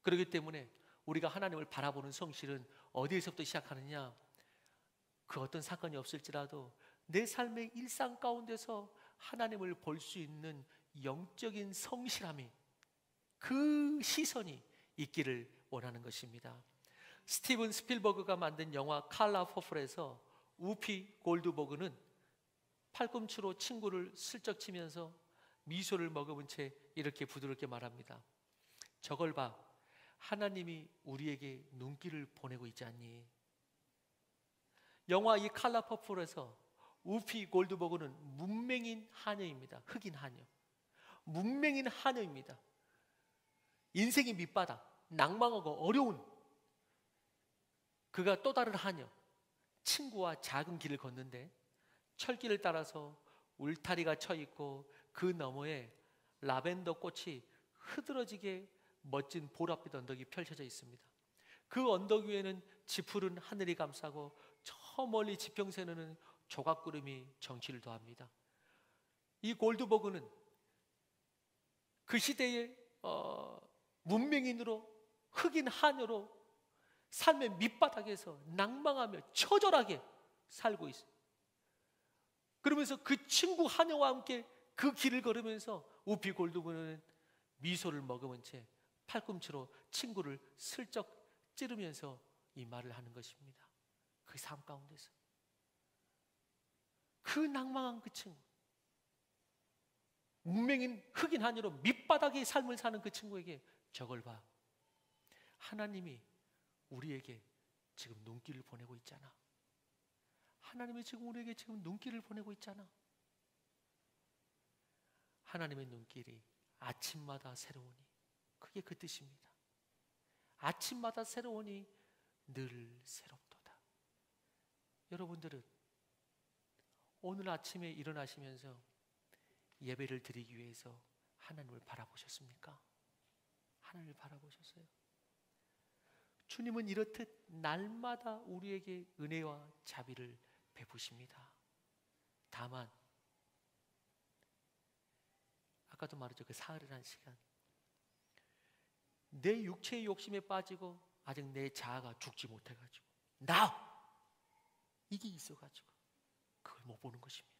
그렇기 때문에 우리가 하나님을 바라보는 성실은 어디에서부터 시작하느냐? 그 어떤 사건이 없을지라도 내 삶의 일상 가운데서 하나님을 볼 수 있는 영적인 성실함이, 그 시선이 있기를 원하는 것입니다. 스티븐 스필버그가 만든 영화 칼라 퍼플에서 우피 골드버그는 팔꿈치로 친구를 슬쩍 치면서 미소를 머금은 채 이렇게 부드럽게 말합니다. 저걸 봐, 하나님이 우리에게 눈길을 보내고 있지 않니? 영화 이 칼라 퍼플에서 우피 골드버그는 문맹인 하녀입니다. 흑인 하녀, 문맹인 하녀입니다. 인생이 밑바닥, 낭망하고 어려운 그가 또 다른 하녀, 친구와 작은 길을 걷는데 철길을 따라서 울타리가 쳐 있고 그 너머에 라벤더 꽃이 흐드러지게 멋진 보랏빛 언덕이 펼쳐져 있습니다. 그 언덕 위에는 지푸른 하늘이 감싸고 저 멀리 지평선에는 조각구름이 정취를 더합니다. 이 골드버그는 그 시대의 문명인으로, 흑인 하녀로 삶의 밑바닥에서 낭망하며 처절하게 살고 있어요. 그러면서 그 친구 하녀와 함께 그 길을 걸으면서 우피 골드버그는 미소를 머금은 채 팔꿈치로 친구를 슬쩍 찌르면서 이 말을 하는 것입니다. 그 삶 가운데서 그 낭망한 그 친구, 문명인 흑인 하녀로 밑바닥의 삶을 사는 그 친구에게 저걸 봐, 하나님이 우리에게 지금 눈길을 보내고 있잖아. 하나님이 지금 우리에게 지금 눈길을 보내고 있잖아. 하나님의 눈길이 아침마다 새로우니, 그게 그 뜻입니다. 아침마다 새로우니 늘 새롭도다. 여러분들은 오늘 아침에 일어나시면서 예배를 드리기 위해서 하나님을 바라보셨습니까? 하나님을 바라보셨어요? 주님은 이렇듯 날마다 우리에게 은혜와 자비를 베푸십니다. 다만 아까도 말했죠, 그 사흘이라는 시간, 내 육체의 욕심에 빠지고 아직 내 자아가 죽지 못해가지고 나 이게 있어가지고 그걸 못 보는 것입니다.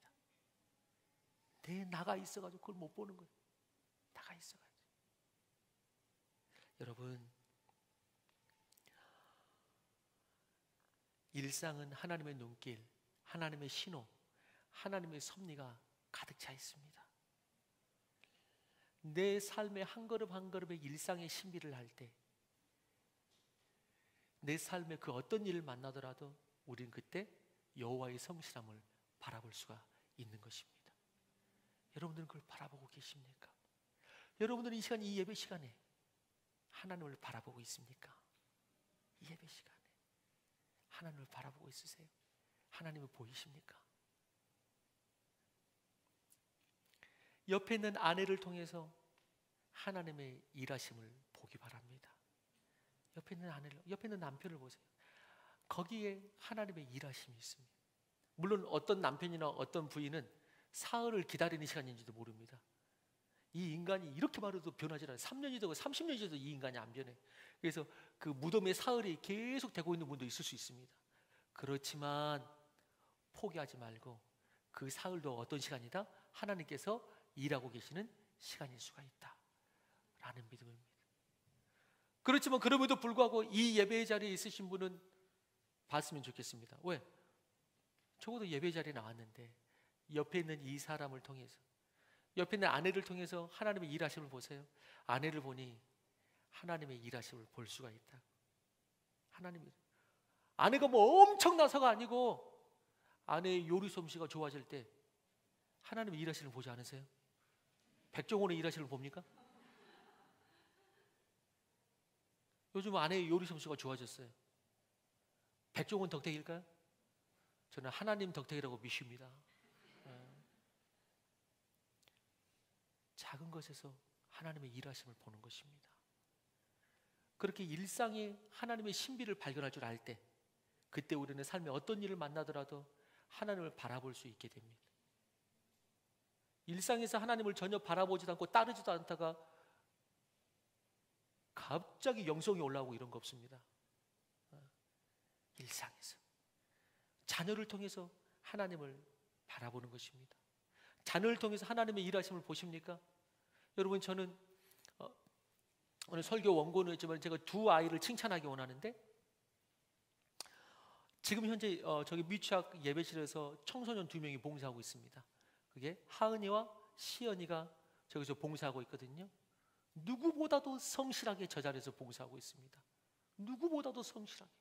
내 나가 있어가지고 그걸 못 보는 거예요. 나가 있어가지고. 여러분, 일상은 하나님의 눈길, 하나님의 신호, 하나님의 섭리가 가득 차 있습니다. 내 삶의 한 걸음 한 걸음의 일상의 신비를 할 때, 내 삶의 그 어떤 일을 만나더라도 우리는 그때 여호와의 성실함을 바라볼 수가 있는 것입니다. 여러분들은 그걸 바라보고 계십니까? 여러분들은 이 시간, 이 예배 시간에 하나님을 바라보고 있습니까? 이 예배 시간에 하나님을 바라보고 있으세요? 하나님을 보이십니까? 옆에 있는 아내를 통해서 하나님의 일하심을 보기 바랍니다. 옆에 있는 아내를, 옆에 있는 남편을 보세요. 거기에 하나님의 일하심이 있습니다. 물론 어떤 남편이나 어떤 부인은 사흘을 기다리는 시간인지도 모릅니다. 이 인간이 이렇게 말해도 변하지 않아요. 3년이 되고 30년이 돼도 이 인간이 안 변해. 그래서 그 무덤의 사흘이 계속 되고 있는 분도 있을 수 있습니다. 그렇지만 포기하지 말고 그 사흘도 어떤 시간이다? 하나님께서 일하고 계시는 시간일 수가 있다 라는 믿음입니다. 그렇지만 그럼에도 불구하고 이 예배의 자리에 있으신 분은 봤으면 좋겠습니다. 왜? 적어도 예배 자리에 나왔는데 옆에 있는 이 사람을 통해서, 옆에 있는 아내를 통해서 하나님의 일하심을 보세요. 아내를 보니 하나님의 일하심을 볼 수가 있다. 하나님의, 아내가 뭐 엄청나서가 아니고 아내의 요리 솜씨가 좋아질 때 하나님의 일하심을 보지 않으세요? 백종원의 일하심을 봅니까? 요즘 아내의 요리 솜씨가 좋아졌어요. 백종원 덕택일까요? 저는 하나님 덕택이라고 믿습니다. 작은 것에서 하나님의 일하심을 보는 것입니다. 그렇게 일상에 하나님의 신비를 발견할 줄 알 때, 그때 우리는 삶에 어떤 일을 만나더라도 하나님을 바라볼 수 있게 됩니다. 일상에서 하나님을 전혀 바라보지도 않고 따르지도 않다가 갑자기 영성이 올라오고 이런 거 없습니다. 일상에서 자녀를 통해서 하나님을 바라보는 것입니다. 자녀를 통해서 하나님의 일하심을 보십니까? 여러분, 저는 오늘 설교 원고는 있지만 제가 두 아이를 칭찬하기 원하는데, 지금 현재 저기 미취학 예배실에서 청소년 2명이 봉사하고 있습니다. 그게 하은이와 시연이가 저기서 봉사하고 있거든요. 누구보다도 성실하게 저 자리에서 봉사하고 있습니다. 누구보다도 성실하게.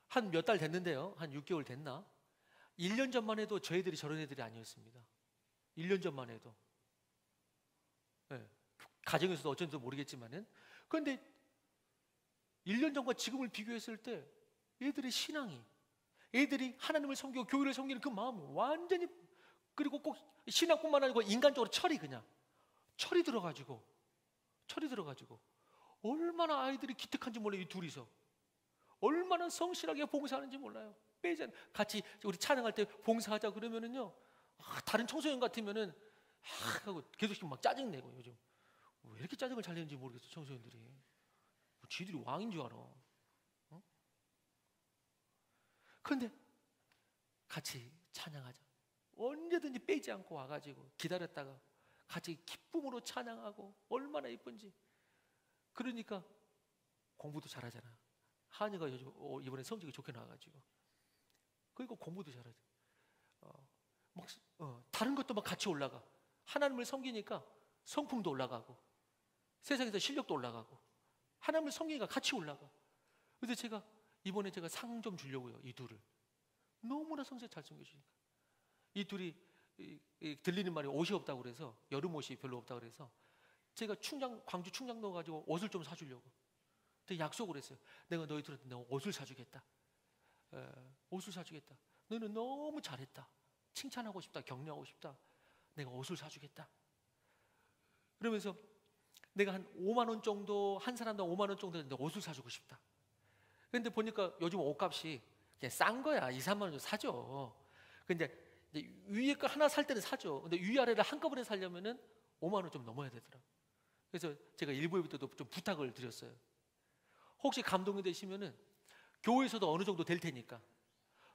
한 몇 달 됐는데요. 한 6개월 됐나? 1년 전만 해도 저 애들이 저런 애들이 아니었습니다. 1년 전만 해도. 네. 가정에서도 어쩐지도 모르겠지만은. 그런데 1년 전과 지금을 비교했을 때 애들의 신앙이, 애들이 하나님을 섬기고 교회를 섬기는 그 마음이 완전히, 그리고 꼭 신앙뿐만 아니고 인간적으로 철이 들어가지고 얼마나 아이들이 기특한지 몰라요. 이 둘이서 얼마나 성실하게 봉사하는지 몰라요. 빼지 않, 같이 우리 찬양할 때 봉사하자 그러면은요, 다른 청소년 같으면은 하고 계속 막 짜증내고, 요즘 왜 이렇게 짜증을 잘 내는지 모르겠어. 청소년들이 뭐 지들이 왕인 줄 알아. 그런데 같이 찬양하자, 언제든지 빼지 않고 와가지고 기다렸다가 같이 기쁨으로 찬양하고, 얼마나 예쁜지. 그러니까 공부도 잘하잖아. 하은이가 요즘 이번에 성적이 좋게 나와가지고, 그리고 공부도 잘하죠. 다른 것도 막 같이 올라가. 하나님을 섬기니까 성품도 올라가고, 세상에서 실력도 올라가고, 하나님을 섬기니까 같이 올라가. 그래서 제가 이번에 상 좀 주려고요. 이 둘을 너무나 성실 잘 섬겨주니까. 이 둘이 들리는 말이 옷이 없다고 그래서, 여름 옷이 별로 없다고 그래서 제가 광주 충장도 가지고 옷을 좀 사주려고. 근데 약속을 했어요. 내가 너희들한테 내가 옷을 사주겠다. 옷을 사주겠다. 너희는 너무 잘했다. 칭찬하고 싶다. 격려하고 싶다. 내가 옷을 사주겠다. 그러면서 내가 한 5만 원 정도, 한 사람당 5만 원 정도 되는데 옷을 사주고 싶다. 그런데 보니까 요즘 옷값이 그냥 싼 거야. 2, 3만 원 정도 사죠. 근데 위에 거 하나 살 때는 사죠. 근데 위아래를 한꺼번에 사려면은 5만 원 좀 넘어야 되더라. 그래서 제가 일부 예배 때도 좀 부탁을 드렸어요. 혹시 감동이 되시면은 교회에서도 어느 정도 될 테니까,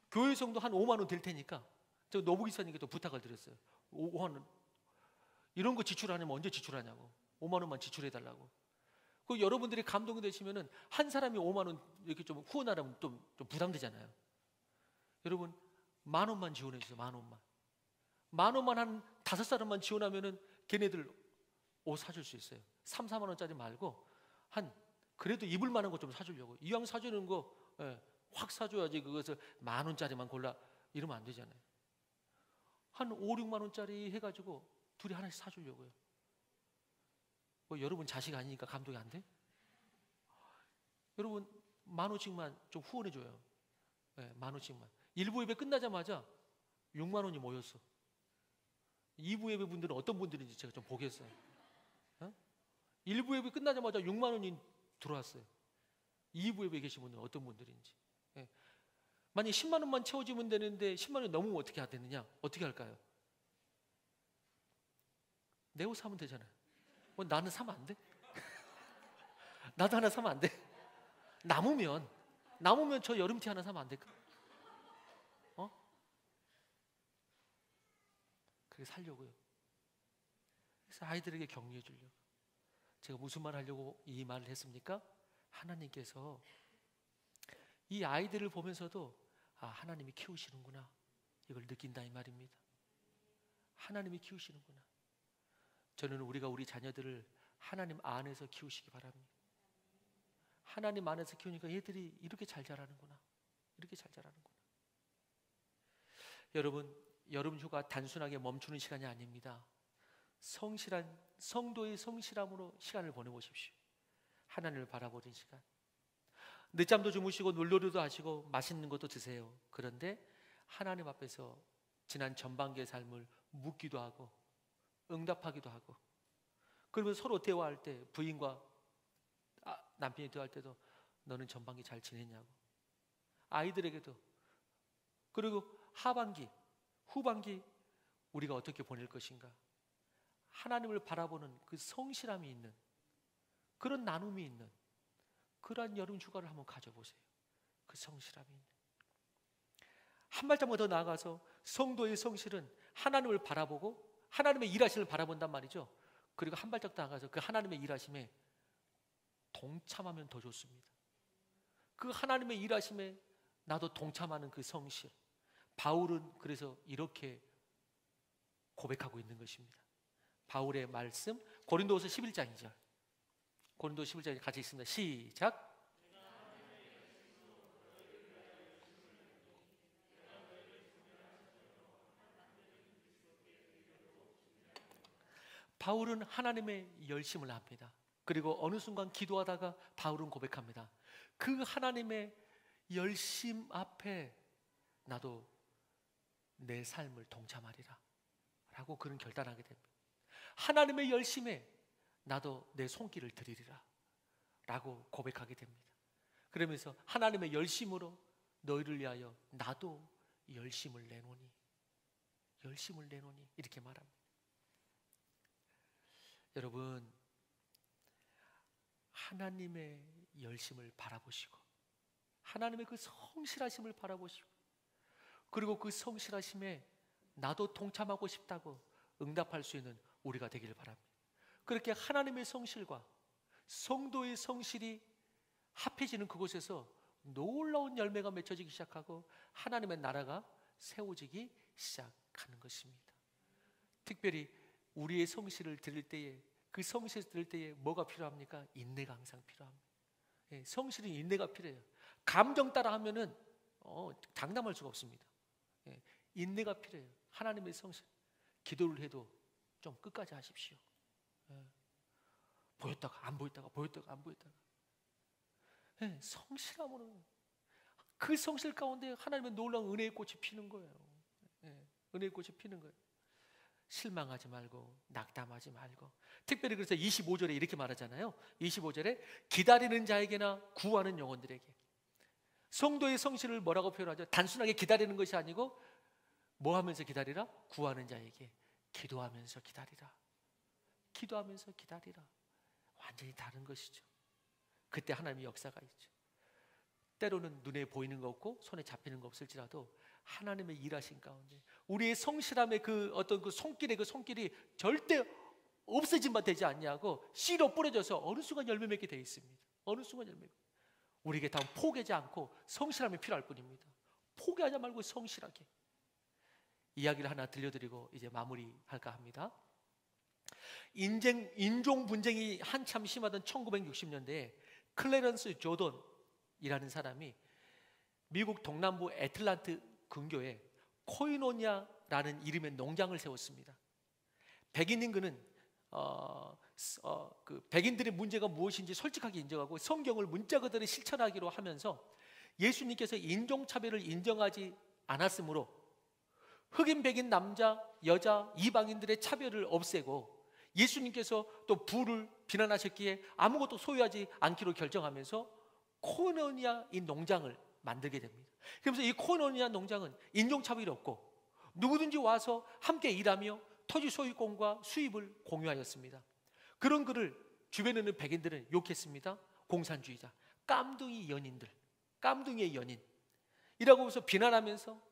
교회에서도 한 5만 원 될 테니까 제가 노부기사님께 또 부탁을 드렸어요. 5만 원 이런 거 지출하냐면 언제 지출하냐고. 5만 원만 지출해 달라고. 그 여러분들이 감동이 되시면은 한 사람이 5만 원 이렇게 좀 후원하려면 좀 부담되잖아요. 여러분, 10,000원만 지원해 주세요. 10,000원만. 10,000원만 한 5사람만 지원하면은 걔네들 옷 사줄 수 있어요. 3, 4만 원짜리 말고 한 그래도 입을 만한 거 좀 사주려고. 이왕 사주는 거 확 사줘야지. 그것을 10,000원짜리만 골라 이러면 안 되잖아요. 한 5, 6만 원짜리 해가지고 둘이 하나씩 사주려고요. 뭐 여러분 자식 아니니까 감동이 안 돼? 여러분 10,000원씩만 좀 후원해줘요. 10,000원씩만. 1부 예배 끝나자마자 6만 원이 모였어. 2부 예배 분들은 어떤 분들인지 제가 좀 보겠어요. 1부 예배 끝나자마자 6만 원이 들어왔어요. 2부에 계신 분은 어떤 분들인지. 예. 만약 10만 원만 채워주면 되는데 10만 원이 넘으면 어떻게 해야 되느냐? 어떻게 할까요? 내 옷 사면 되잖아요. 나는 사면 안 돼? 나도 하나 사면 안 돼? 남으면 저 여름티 하나 사면 안 될까? 그렇게 살려고요. 그래서 아이들에게 격려해 주려고. 제가 무슨 말 하려고 이 말을 했습니까? 하나님께서 이 아이들을 보면서도 하나님이 키우시는구나, 이걸 느낀다 이 말입니다. 하나님이 키우시는구나. 저는 우리가 우리 자녀들을 하나님 안에서 키우시기 바랍니다. 하나님 안에서 키우니까 얘들이 이렇게 잘 자라는구나, 이렇게 잘 자라는구나. 여러분, 여름 휴가 단순하게 멈추는 시간이 아닙니다. 성실한 성도의 성실함으로 시간을 보내보십시오. 하나님을 바라보는 시간. 늦잠도 주무시고 놀놀이도 하시고 맛있는 것도 드세요. 그런데 하나님 앞에서 지난 전반기의 삶을 묻기도 하고 응답하기도 하고, 그러면 서로 대화할 때 부인과 남편이 대화할 때도 너는 전반기 잘 지냈냐고, 아이들에게도. 그리고 하반기, 후반기 우리가 어떻게 보낼 것인가, 하나님을 바라보는 그 성실함이 있는, 그런 나눔이 있는 그러한 여름 휴가를 한번 가져보세요. 그 성실함이 있는. 한 발짝만 더 나아가서 성도의 성실은 하나님을 바라보고 하나님의 일하심을 바라본단 말이죠. 그리고 한 발짝 나아가서 그 하나님의 일하심에 동참하면 더 좋습니다. 그 하나님의 일하심에 나도 동참하는 그 성실. 바울은 그래서 이렇게 고백하고 있는 것입니다. 바울의 말씀, 고린도후서 11장이죠. 고린도서 11장 같이 있습니다. 시작. 바울은 하나님의 열심을 합니다. 그리고 어느 순간 기도하다가 바울은 고백합니다. 그 하나님의 열심 앞에 나도 내 삶을 동참하리라 라고 그는 결단하게 됩니다. 하나님의 열심에 나도 내 손길을 드리리라 라고 고백하게 됩니다. 그러면서 하나님의 열심으로 너희를 위하여 나도 열심을 내노니 이렇게 말합니다. 여러분, 하나님의 열심을 바라보시고 하나님의 그 성실하심을 바라보시고, 그리고 그 성실하심에 나도 동참하고 싶다고 응답할 수 있는 우리가 되기를 바랍니다. 그렇게 하나님의 성실과 성도의 성실이 합해지는 그곳에서 놀라운 열매가 맺혀지기 시작하고 하나님의 나라가 세워지기 시작하는 것입니다. 특별히 우리의 성실을 드릴 때에, 그 성실을 드릴 때에 뭐가 필요합니까? 인내가 항상 필요합니다. 성실은 인내가 필요해요. 감정 따라 하면은 장담할 수가 없습니다. 인내가 필요해요. 하나님의 성실. 기도를 해도 좀 끝까지 하십시오. 보였다가 안 보였다가, 보였다가 안 보였다가. 성실함으로 그 성실 가운데 하나님의 놀라운 은혜의 꽃이 피는 거예요. 은혜의 꽃이 피는 거예요. 실망하지 말고 낙담하지 말고. 특별히 그래서 25절에 이렇게 말하잖아요. 25절에 기다리는 자에게나 구하는 영혼들에게. 성도의 성실을 뭐라고 표현하죠? 단순하게 기다리는 것이 아니고 뭐 하면서 기다리라? 구하는 자에게 기도하면서 기다리라. 기도하면서 기다리라. 완전히 다른 것이죠. 그때 하나님의 역사가 있죠. 때로는 눈에 보이는 거 없고 손에 잡히는 거 없을지라도 하나님의 일하신 가운데 우리의 성실함의 그 어떤 그 손길이 절대 없어진 바 되지 않냐고 씨로 뿌려져서 어느 순간 열매 맺게 되어 있습니다. 어느 순간 열매. 우리에게 다 포기하지 않고 성실함이 필요할 뿐입니다. 포기하지 말고 성실하게. 이야기를 하나 들려드리고 이제 마무리할까 합니다. 인종 분쟁이 한참 심하던 1960년대에 클래런스 조던이라는 사람이 미국 동남부 애틀란트 근교에 코이노니아라는 이름의 농장을 세웠습니다. 백인인 그는 그 백인들의 문제가 무엇인지 솔직하게 인정하고 성경을 문자 그대로 실천하기로 하면서 예수님께서 인종차별을 인정하지 않았으므로 흑인, 백인, 남자, 여자, 이방인들의 차별을 없애고 예수님께서 또 부를 비난하셨기에 아무것도 소유하지 않기로 결정하면서 코노니아 이 농장을 만들게 됩니다. 그러면서 이 코노니아 농장은 인종차별이 없고 누구든지 와서 함께 일하며 토지 소유권과 수입을 공유하였습니다. 그런 그를 주변에 있는 백인들은 욕했습니다. 공산주의자, 깜둥이 연인들, 깜둥이의 연인이라고 해서 비난하면서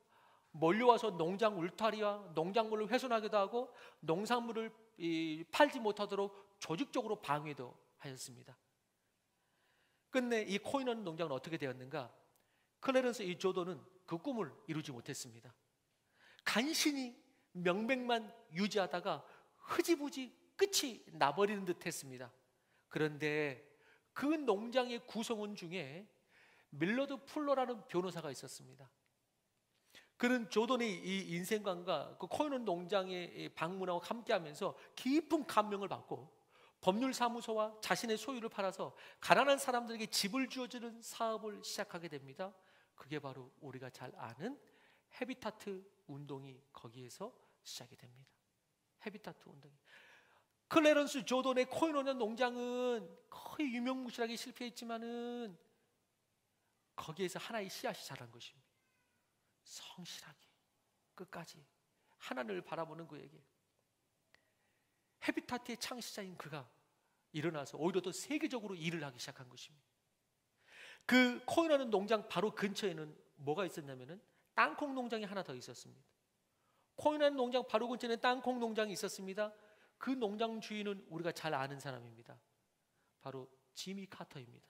몰려와서 농장 울타리와 농작물을 훼손하기도 하고 농산물을 팔지 못하도록 조직적으로 방해도 하였습니다. 끝내 이 코이넌 농장은 어떻게 되었는가? 클래런스 이 조던은 그 꿈을 이루지 못했습니다. 간신히 명맥만 유지하다가 흐지부지 끝이 나버리는 듯 했습니다. 그런데 그 농장의 구성원 중에 밀러드 풀러라는 변호사가 있었습니다. 그는 조던의 이 인생관과 그 코이넌 농장에 방문하고 함께하면서 깊은 감명을 받고 법률사무소와 자신의 소유를 팔아서 가난한 사람들에게 집을 주어주는 사업을 시작하게 됩니다. 그게 바로 우리가 잘 아는 헤비타트 운동이 거기에서 시작이 됩니다. 헤비타트 운동이. 클래런스 조던의 코이넌 농장은 거의 유명무실하게 실패했지만은 거기에서 하나의 씨앗이 자란 것입니다. 성실하게 끝까지 하나님을 바라보는 그에게 헤비타트의 창시자인 그가 일어나서 오히려 더 세계적으로 일을 하기 시작한 것입니다. 그 코이넌 농장 바로 근처에는 뭐가 있었냐면은 땅콩 농장이 하나 더 있었습니다. 코이넌 농장 바로 근처에는 땅콩 농장이 있었습니다. 그 농장 주인은 우리가 잘 아는 사람입니다. 바로 지미 카터입니다.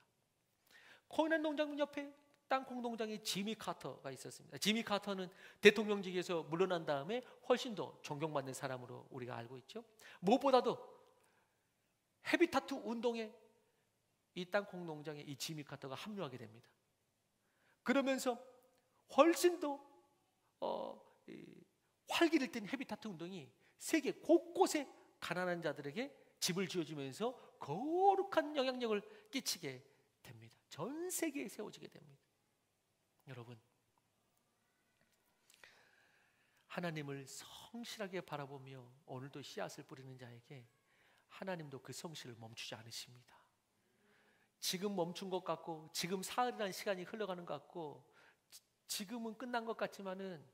코이넌 농장 옆에 땅콩 농장에 지미 카터가 있었습니다. 지미 카터는 대통령직에서 물러난 다음에 훨씬 더 존경받는 사람으로 우리가 알고 있죠. 무엇보다도 헤비타트 운동에 이 땅콩 농장에 이 지미 카터가 합류하게 됩니다. 그러면서 훨씬 더 활기를 띤 헤비타트 운동이 세계 곳곳에 가난한 자들에게 집을 지어주면서 거룩한 영향력을 끼치게 됩니다. 전 세계에 세워지게 됩니다. 여러분, 하나님을 성실하게 바라보며 오늘도 씨앗을 뿌리는 자에게 하나님도 그 성실을 멈추지 않으십니다. 지금 멈춘 것 같고 지금 사흘이라는 시간이 흘러가는 것 같고 지금은 끝난 것 같지만은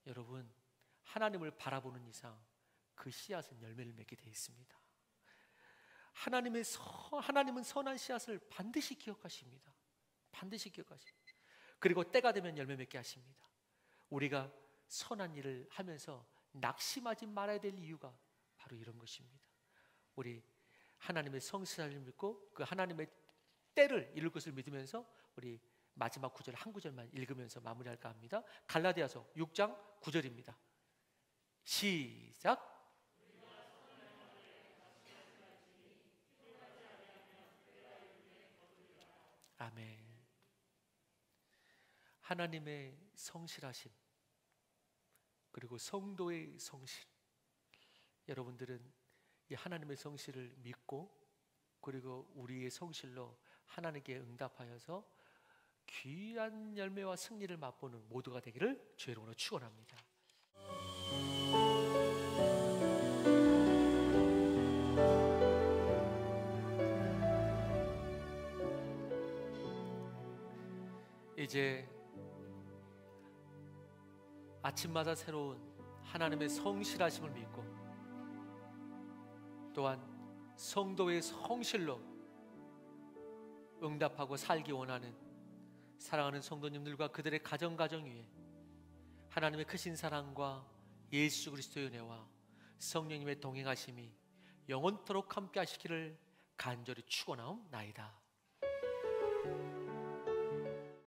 여러분, 하나님을 바라보는 이상 그 씨앗은 열매를 맺게 되어 있습니다. 하나님은 선한 씨앗을 반드시 기억하십니다. 반드시 기억하십니다. 그리고 때가 되면 열매 맺게 하십니다. 우리가 선한 일을 하면서 낙심하지 말아야 될 이유가 바로 이런 것입니다. 우리 하나님의 성실함을 믿고 그 하나님의 때를 이룰 것을 믿으면서 우리 마지막 구절 한 구절만 읽으면서 마무리할까 합니다. 갈라디아서 6장 9절입니다. 시작. 아멘. 하나님의 성실하심 그리고 성도의 성실, 여러분들은 이 하나님의 성실을 믿고 그리고 우리의 성실로 하나님께 응답하여서 귀한 열매와 승리를 맛보는 모두가 되기를 주의 이름으로 축원합니다. 이제 아침마다 새로운 하나님의 성실하심을 믿고 또한 성도의 성실로 응답하고 살기 원하는 사랑하는 성도님들과 그들의 가정 위에 하나님의 크신 사랑과 예수 그리스도의 은혜와 성령님의 동행하심이 영원토록 함께 하시기를 간절히 축원하옵나이다.